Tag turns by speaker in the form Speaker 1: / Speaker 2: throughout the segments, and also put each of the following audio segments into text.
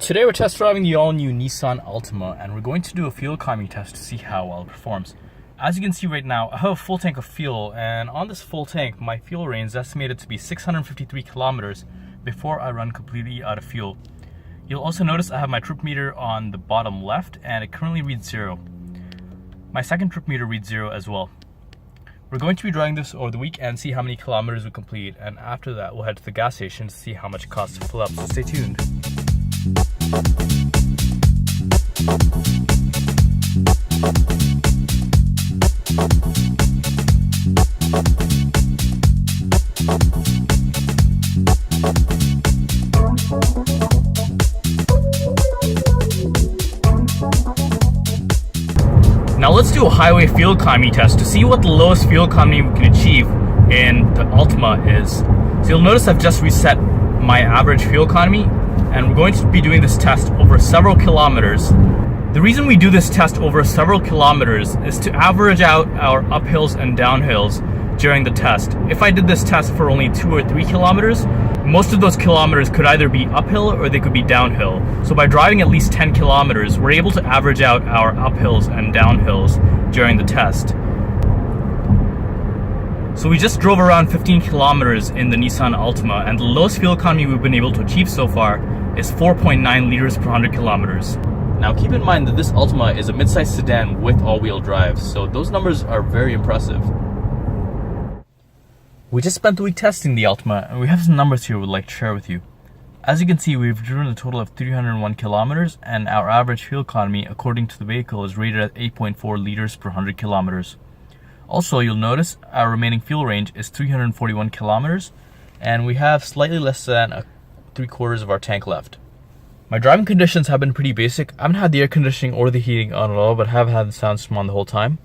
Speaker 1: Today we're test driving the all-new Nissan Altima, and we're going to do a fuel economy test to see how well it performs. As you can see right now, I have a full tank of fuel, and on this full tank, my fuel range is estimated to be 653 kilometers before I run completely out of fuel. You'll also notice I have my trip meter on the bottom left, and it currently reads 0. My second trip meter reads 0 as well. We're going to be driving this over the week and see how many kilometers we complete, and after that we'll head to the gas station to see how much it costs to fill up, so stay tuned. Now let's do a highway fuel economy test to see what the lowest fuel economy we can achieve in the Altima is. So you'll notice I've just reset my average fuel economy, and we're going to be doing this test over several kilometers. The reason we do this test over several kilometers is to average out our uphills and downhills during the test. If I did this test for only 2 or 3 kilometers, most of those kilometers could either be uphill or they could be downhill. So by driving at least 10 kilometers, we're able to average out our uphills and downhills during the test. So we just drove around 15 kilometers in the Nissan Altima, and the lowest fuel economy we've been able to achieve so far is 4.9 liters per 100 kilometers. Now keep in mind that this Altima is a mid-sized sedan with all-wheel drive, so those numbers are very impressive. We just spent the week testing the Altima, and we have some numbers here we'd like to share with you. As you can see, we've driven a total of 301 kilometers, and our average fuel economy according to the vehicle is rated at 8.4 liters per 100 kilometers. Also, you'll notice our remaining fuel range is 341 kilometers, and we have slightly less than 3/4 of our tank left. My driving conditions have been pretty basic. I haven't had the air conditioning or the heating on at all, but have had the sound system on the whole time.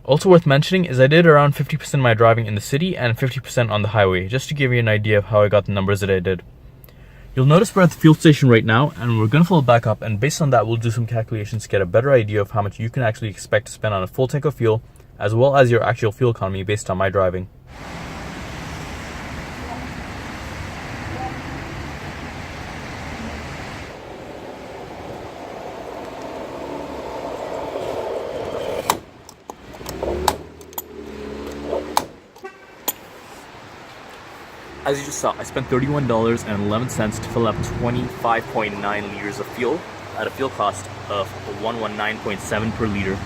Speaker 1: Also worth mentioning is I did around 50% of my driving in the city and 50% on the highway, just to give you an idea of how I got the numbers that I did. You'll notice we're at the fuel station right now, and we're going to fill it back up, and based on that we'll do some calculations to get a better idea of how much you can actually expect to spend on a full tank of fuel, as well as your actual fuel economy based on my driving. As you just saw, I spent $31.11 to fill up 25.9 liters of fuel at a fuel cost of $119.7 per liter.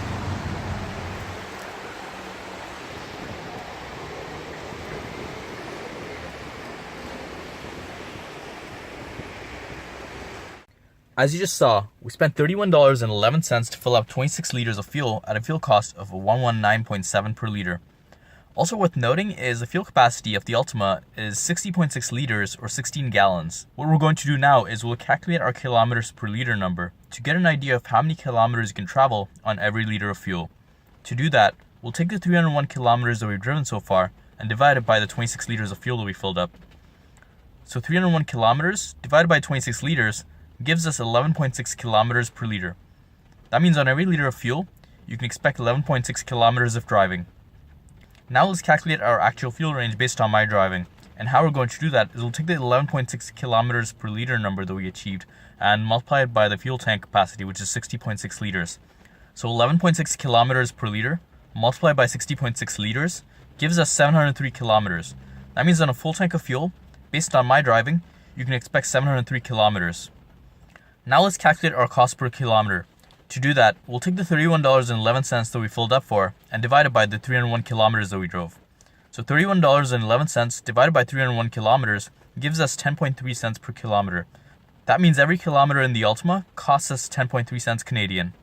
Speaker 1: As you just saw, we spent $31.11 to fill up 26 liters of fuel at a fuel cost of $119.7 per liter. Also worth noting is the fuel capacity of the Altima is 60.6 liters or 16 gallons. What we're going to do now is we'll calculate our kilometers per liter number to get an idea of how many kilometers you can travel on every liter of fuel. To do that, we'll take the 301 kilometers that we've driven so far and divide it by the 26 liters of fuel that we filled up. So 301 kilometers divided by 26 liters gives us 11.6 kilometers per liter. That means on every liter of fuel, you can expect 11.6 kilometers of driving. Now let's calculate our actual fuel range based on my driving. And how we're going to do that is we'll take the 11.6 kilometers per liter number that we achieved and multiply it by the fuel tank capacity, which is 60.6 liters. So 11.6 kilometers per liter multiplied by 60.6 liters gives us 703 kilometers. That means on a full tank of fuel, based on my driving, you can expect 703 kilometers. Now let's calculate our cost per kilometer. To do that, we'll take the $31.11 that we filled up for and divide it by the 301 kilometers that we drove. So $31.11 divided by 301 kilometers gives us 10.3 cents per kilometer. That means every kilometer in the Altima costs us 10.3 cents Canadian.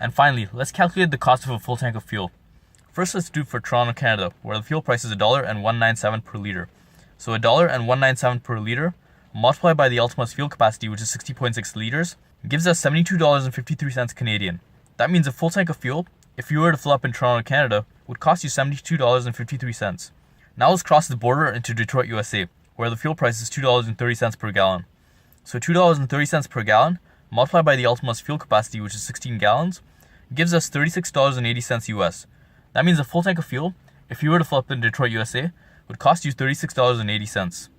Speaker 1: And finally, let's calculate the cost of a full tank of fuel. First, let's do it for Toronto, Canada, where the fuel price is $1.197 per liter. So $1.197 per liter multiplied by the Altima's fuel capacity, which is 60.6 liters, gives us $72.53 Canadian. That means a full tank of fuel, if you were to fill up in Toronto, Canada, would cost you $72.53. Now let's cross the border into Detroit, USA, where the fuel price is $2.30 per gallon. So $2.30 per gallon multiplied by the Altima's fuel capacity, which is 16 gallons, gives us $36.80 US. That means a full tank of fuel, if you were to fill up in Detroit, USA, would cost you $36.80.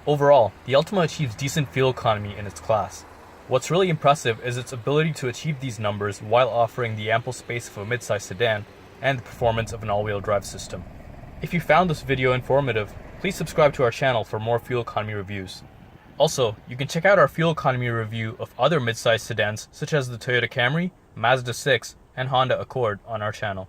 Speaker 1: Overall, the Altima achieves decent fuel economy in its class. What's really impressive is its ability to achieve these numbers while offering the ample space of a midsize sedan and the performance of an all-wheel drive system. If you found this video informative, please subscribe to our channel for more fuel economy reviews. Also, you can check out our fuel economy review of other midsize sedans such as the Toyota Camry, Mazda 6, and Honda Accord on our channel.